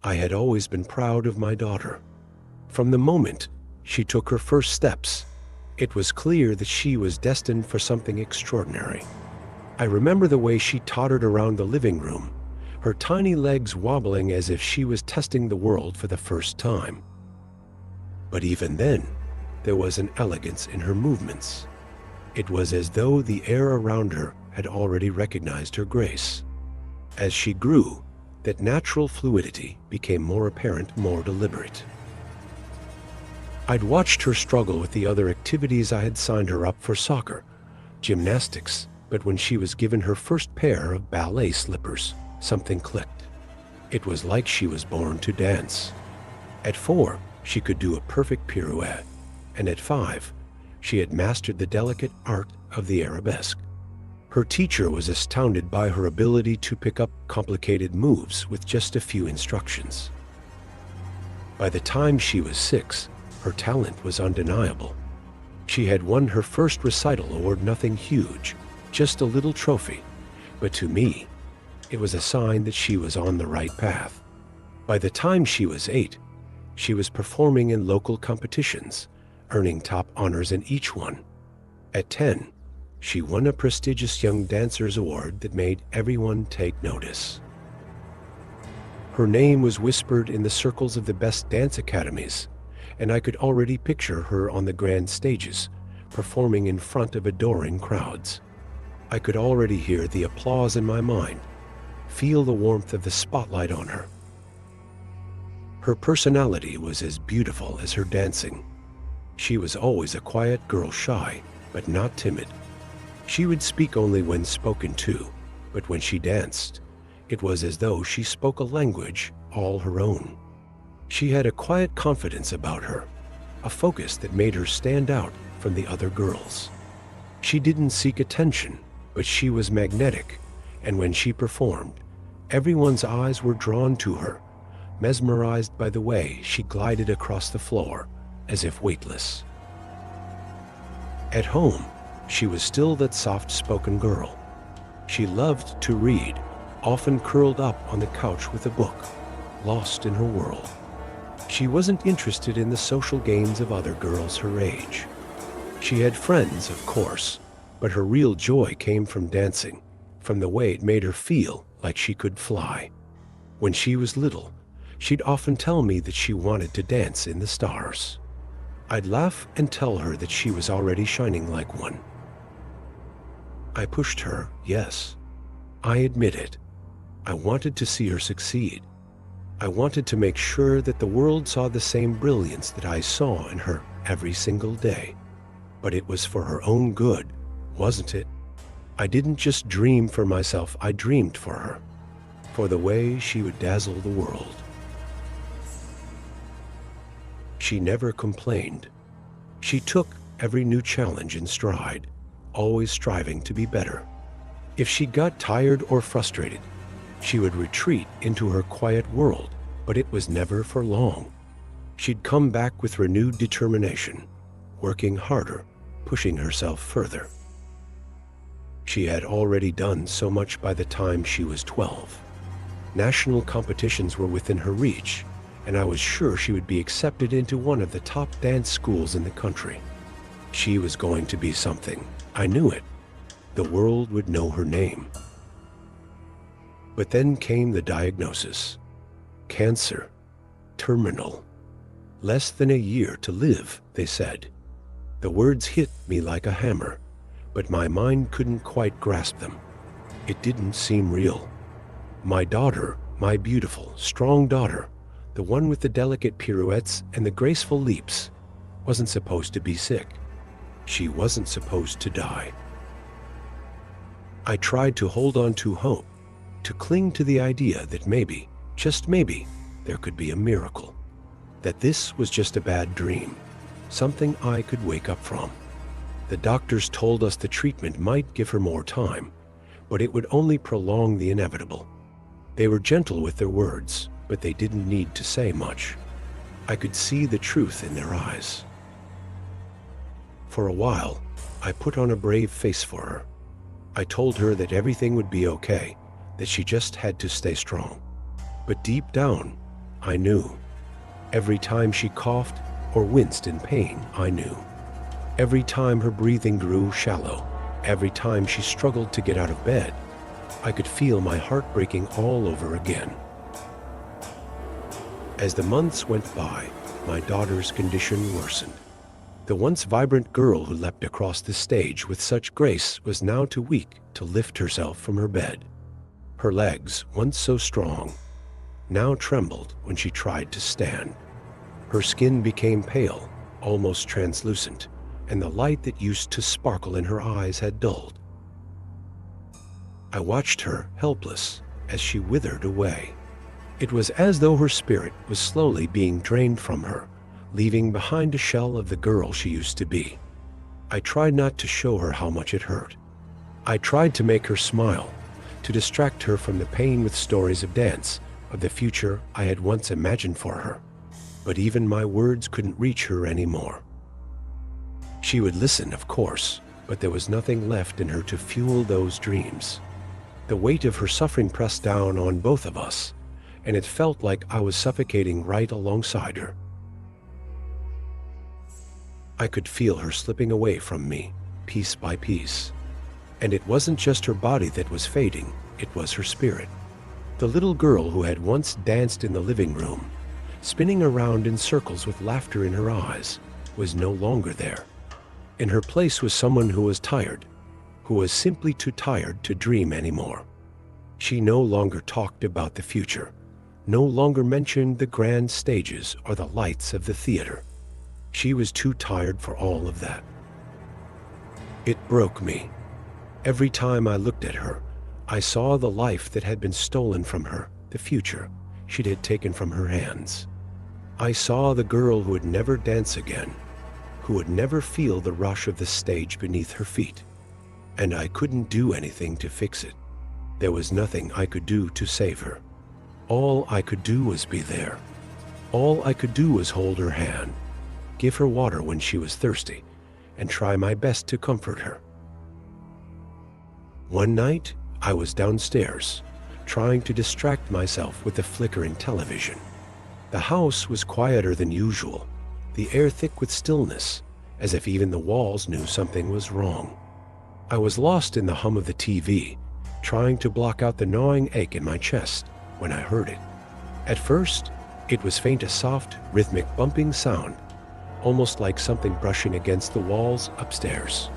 I had always been proud of my daughter. From the moment she took her first steps, it was clear that she was destined for something extraordinary. I remember the way she tottered around the living room, her tiny legs wobbling as if she was testing the world for the first time. But even then, there was an elegance in her movements. It was as though the air around her had already recognized her grace. As she grew, that natural fluidity became more apparent, more deliberate. I'd watched her struggle with the other activities I had signed her up for: soccer, gymnastics, but when she was given her first pair of ballet slippers, something clicked. It was like she was born to dance. At 4, she could do a perfect pirouette, and at 5, she had mastered the delicate art of the arabesque. Her teacher was astounded by her ability to pick up complicated moves with just a few instructions. By the time she was 6, her talent was undeniable. She had won her first recital award, nothing huge, just a little trophy, but to me, it was a sign that she was on the right path. By the time she was 8, she was performing in local competitions, earning top honors in each one. At 10, she won a prestigious Young Dancers Award that made everyone take notice. Her name was whispered in the circles of the best dance academies, and I could already picture her on the grand stages, performing in front of adoring crowds. I could already hear the applause in my mind, feel the warmth of the spotlight on her. Her personality was as beautiful as her dancing. She was always a quiet girl, shy, but not timid. She would speak only when spoken to, but when she danced, it was as though she spoke a language all her own. She had a quiet confidence about her, a focus that made her stand out from the other girls. She didn't seek attention, but she was magnetic, and when she performed, everyone's eyes were drawn to her, mesmerized by the way she glided across the floor, as if weightless. At home, she was still that soft-spoken girl. She loved to read, often curled up on the couch with a book, lost in her world. She wasn't interested in the social games of other girls her age. She had friends, of course, but her real joy came from dancing, from the way it made her feel like she could fly. When she was little, she'd often tell me that she wanted to dance in the stars. I'd laugh and tell her that she was already shining like one. I pushed her, yes. I admit it. I wanted to see her succeed. I wanted to make sure that the world saw the same brilliance that I saw in her every single day. But it was for her own good, wasn't it? I didn't just dream for myself, I dreamed for her, for the way she would dazzle the world. She never complained. She took every new challenge in stride, always striving to be better. If she got tired or frustrated, she would retreat into her quiet world, but it was never for long. She'd come back with renewed determination, working harder, pushing herself further. She had already done so much by the time she was 12. National competitions were within her reach, and I was sure she would be accepted into one of the top dance schools in the country. She was going to be something. I knew it. The world would know her name. But then came the diagnosis. Cancer. Terminal. Less than a year to live, they said. The words hit me like a hammer, but my mind couldn't quite grasp them. It didn't seem real. My daughter, my beautiful, strong daughter, the one with the delicate pirouettes and the graceful leaps, wasn't supposed to be sick. She wasn't supposed to die. I tried to hold on to hope, to cling to the idea that maybe, just maybe, there could be a miracle. That this was just a bad dream, something I could wake up from. The doctors told us the treatment might give her more time, but it would only prolong the inevitable. They were gentle with their words, but they didn't need to say much. I could see the truth in their eyes. For a while, I put on a brave face for her. I told her that everything would be okay, that she just had to stay strong. But deep down, I knew. Every time she coughed or winced in pain, I knew. Every time her breathing grew shallow, every time she struggled to get out of bed, I could feel my heart breaking all over again. As the months went by, my daughter's condition worsened. The once vibrant girl who leapt across the stage with such grace was now too weak to lift herself from her bed. Her legs, once so strong, now trembled when she tried to stand. Her skin became pale, almost translucent, and the light that used to sparkle in her eyes had dulled. I watched her, helpless, as she withered away. It was as though her spirit was slowly being drained from her, leaving behind a shell of the girl she used to be. I tried not to show her how much it hurt. I tried to make her smile, to distract her from the pain with stories of dance, of the future I had once imagined for her. But even my words couldn't reach her anymore. She would listen, of course, but there was nothing left in her to fuel those dreams. The weight of her suffering pressed down on both of us, and it felt like I was suffocating right alongside her. I could feel her slipping away from me, piece by piece. And it wasn't just her body that was fading, it was her spirit. The little girl who had once danced in the living room, spinning around in circles with laughter in her eyes, was no longer there. In her place was someone who was tired, who was simply too tired to dream anymore. She no longer talked about the future, no longer mentioned the grand stages or the lights of the theater. She was too tired for all of that. It broke me. Every time I looked at her, I saw the life that had been stolen from her, the future she'd had taken from her hands. I saw the girl who would never dance again, who would never feel the rush of the stage beneath her feet. And I couldn't do anything to fix it. There was nothing I could do to save her. All I could do was be there. All I could do was hold her hand, give her water when she was thirsty, and try my best to comfort her. One night, I was downstairs, trying to distract myself with the flickering television. The house was quieter than usual, the air thick with stillness, as if even the walls knew something was wrong. I was lost in the hum of the TV, trying to block out the gnawing ache in my chest when I heard it. At first, it was faint, a soft, rhythmic bumping sound, almost like something brushing against the walls upstairs.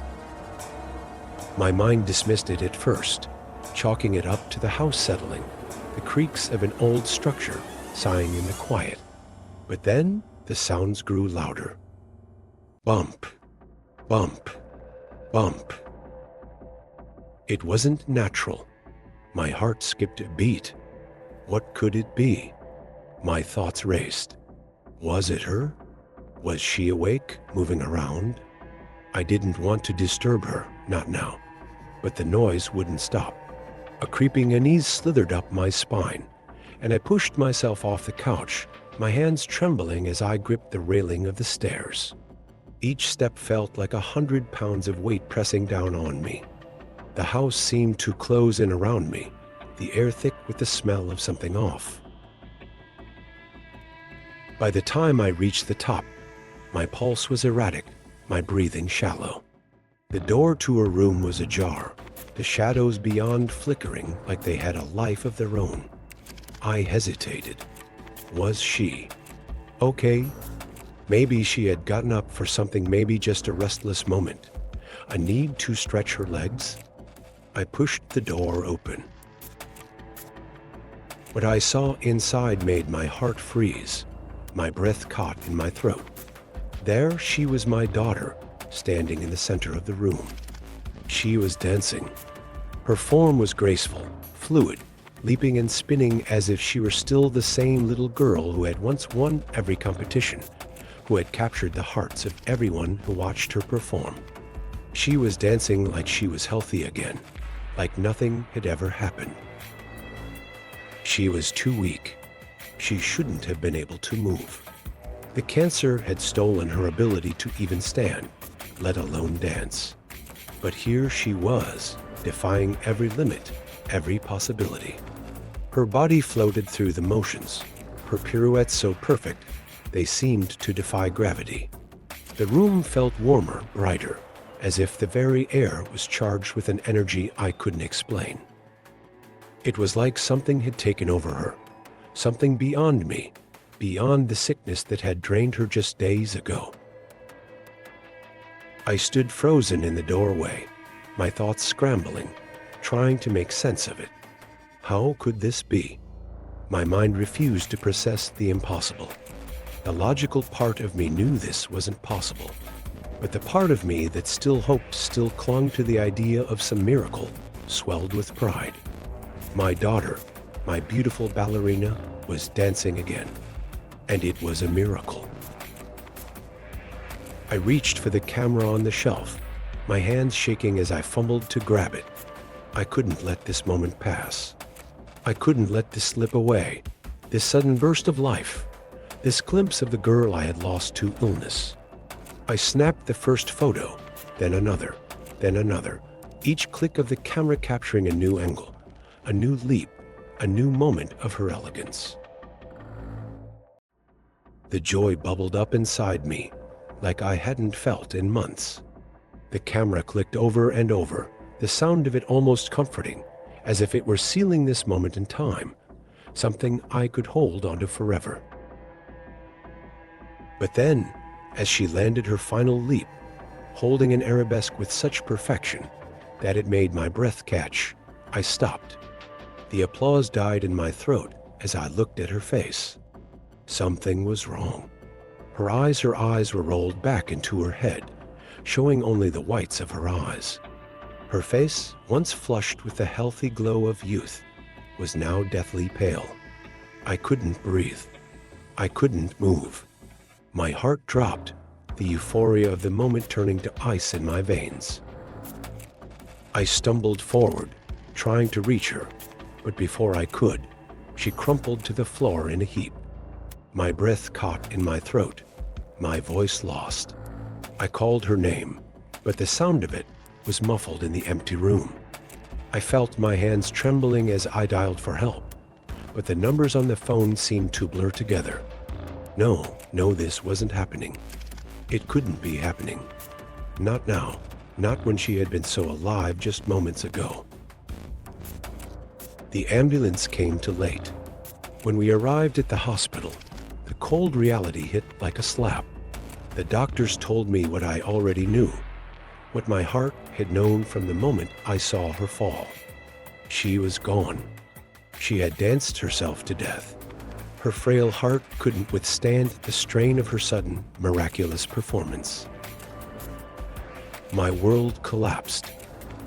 My mind dismissed it at first, chalking it up to the house settling, the creaks of an old structure sighing in the quiet. But then the sounds grew louder. Bump, bump, bump. It wasn't natural. My heart skipped a beat. What could it be? My thoughts raced. Was it her? Was she awake, moving around? I didn't want to disturb her, not now. But the noise wouldn't stop. A creeping unease slithered up my spine, and I pushed myself off the couch, my hands trembling as I gripped the railing of the stairs. Each step felt like 100 pounds of weight pressing down on me. The house seemed to close in around me, the air thick with the smell of something off. By the time I reached the top, my pulse was erratic, my breathing shallow. The door to her room was ajar, the shadows beyond flickering like they had a life of their own. I hesitated. Was she? Okay, maybe she had gotten up for something, maybe just a restless moment, a need to stretch her legs. I pushed the door open. What I saw inside made my heart freeze, my breath caught in my throat. There she was, my daughter, standing in the center of the room. She was dancing. Her form was graceful, fluid, leaping and spinning as if she were still the same little girl who had once won every competition, who had captured the hearts of everyone who watched her perform. She was dancing like she was healthy again, like nothing had ever happened. She was too weak. She shouldn't have been able to move. The cancer had stolen her ability to even stand, let alone dance. But here she was, defying every limit, every possibility. Her body floated through the motions, her pirouettes so perfect they seemed to defy gravity. The room felt warmer, brighter, as if the very air was charged with an energy I couldn't explain. It was like something had taken over her, something beyond me, beyond the sickness that had drained her just days ago. I stood frozen in the doorway, my thoughts scrambling, trying to make sense of it. How could this be? My mind refused to process the impossible. The logical part of me knew this wasn't possible, but the part of me that still hoped still clung to the idea of some miracle, swelled with pride. My daughter, my beautiful ballerina, was dancing again, and it was a miracle. I reached for the camera on the shelf, my hands shaking as I fumbled to grab it. I couldn't let this moment pass. I couldn't let this slip away, this sudden burst of life, this glimpse of the girl I had lost to illness. I snapped the first photo, then another, each click of the camera capturing a new angle, a new leap, a new moment of her elegance. The joy bubbled up inside me, like I hadn't felt in months. The camera clicked over and over, the sound of it almost comforting, as if it were sealing this moment in time, something I could hold onto forever. But then, as she landed her final leap, holding an arabesque with such perfection that it made my breath catch, I stopped. The applause died in my throat as I looked at her face. Something was wrong. Her eyes were rolled back into her head, showing only the whites of her eyes. Her face, once flushed with the healthy glow of youth, was now deathly pale. I couldn't breathe. I couldn't move. My heart dropped, the euphoria of the moment turning to ice in my veins. I stumbled forward, trying to reach her, but before I could, she crumpled to the floor in a heap. My breath caught in my throat, my voice lost. I called her name, but the sound of it was muffled in the empty room. I felt my hands trembling as I dialed for help, but the numbers on the phone seemed to blur together. No, this wasn't happening. It couldn't be happening. Not now, not when she had been so alive just moments ago. The ambulance came too late. When we arrived at the hospital, the cold reality hit like a slap. The doctors told me what I already knew, what my heart had known from the moment I saw her fall. She was gone. She had danced herself to death. Her frail heart couldn't withstand the strain of her sudden, miraculous performance. My world collapsed.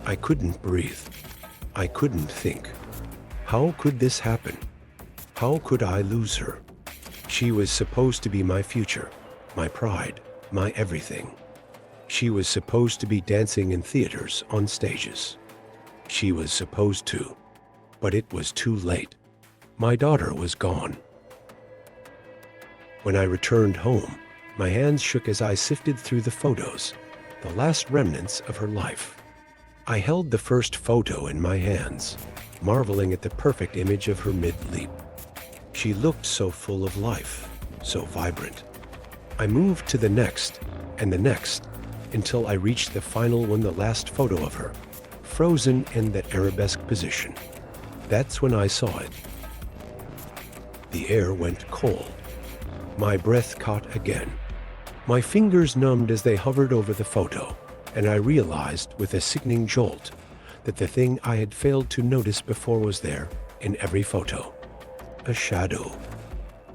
I couldn't breathe. I couldn't think. How could this happen? How could I lose her? She was supposed to be my future, my pride, my everything. She was supposed to be dancing in theaters, on stages. She was supposed to, but it was too late. My daughter was gone. When I returned home, my hands shook as I sifted through the photos, the last remnants of her life. I held the first photo in my hands, marveling at the perfect image of her mid-leap. She looked so full of life, so vibrant. I moved to the next, and the next, until I reached the final one, the last photo of her, frozen in that arabesque position. That's when I saw it. The air went cold. My breath caught again. My fingers numbed as they hovered over the photo, and I realized with a sickening jolt that the thing I had failed to notice before was there in every photo. A shadow.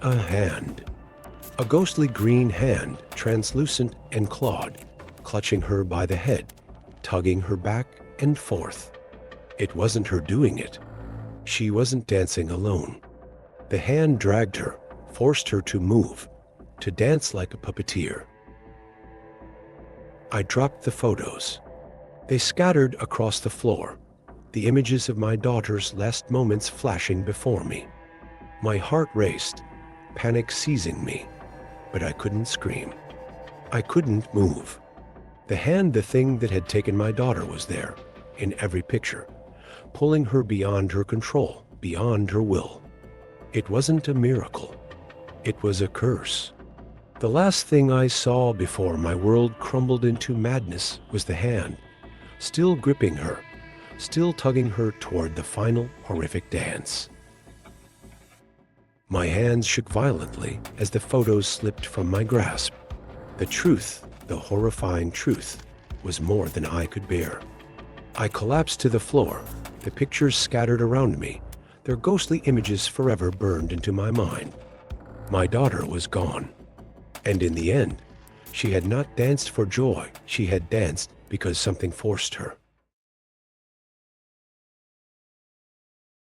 A hand. A ghostly green hand, translucent and clawed, clutching her by the head, tugging her back and forth. It wasn't her doing it. She wasn't dancing alone. The hand dragged her, forced her to move, to dance like a puppeteer. I dropped the photos. They scattered across the floor, the images of my daughter's last moments flashing before me. My heart raced, panic seizing me, but I couldn't scream. I couldn't move. The hand, the thing that had taken my daughter, was there, in every picture, pulling her beyond her control, beyond her will. It wasn't a miracle. It was a curse. The last thing I saw before my world crumbled into madness was the hand, still gripping her, still tugging her toward the final horrific dance. My hands shook violently as the photos slipped from my grasp. The truth, the horrifying truth, was more than I could bear. I collapsed to the floor, the pictures scattered around me, their ghostly images forever burned into my mind. My daughter was gone. And in the end, she had not danced for joy, she had danced because something forced her.